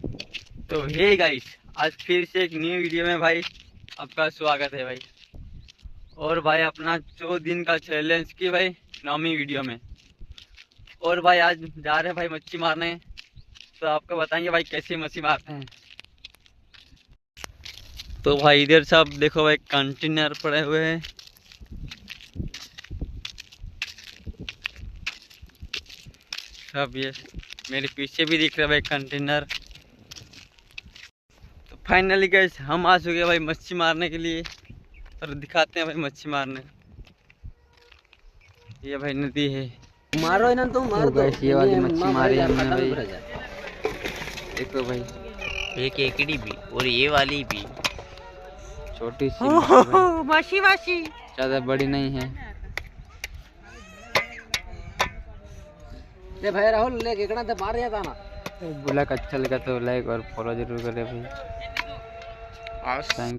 तो hey guys, आज फिर से एक न्यू वीडियो में भाई आपका स्वागत है भाई। और भाई अपना 4 दिन का चैलेंज की भाई 9वीं वीडियो में। और भाई आज जा रहे हैं भाई मच्छी मारने, तो आपको बताएंगे भाई कैसे मच्छी मारते हैं। तो भाई इधर सब देखो भाई कंटेनर पड़े हुए हैं। सब ये मेरे पीछे भी दिख रहा है भाई कंटेनर। तो फाइनली गाइस हम आ चुके हैं भाई मच्छी मारने के लिए, और दिखाते हैं भाई मच्छी मारने। ये भाई नदी है। मारो इन्हें तो मार दो। ये वाली मच्छी मारी हमने भाई। देखो भाई एक केकड़ी भी और ये वाली भी छोटी सी माशी माशी ज्यादा बड़ी नहीं है। ले भाई राहुल ले केकड़ा तो मार दिया था ना। ब्लॉग अच्छा लगा तो लाइक और फॉलो जरूर करें भाई। थैंक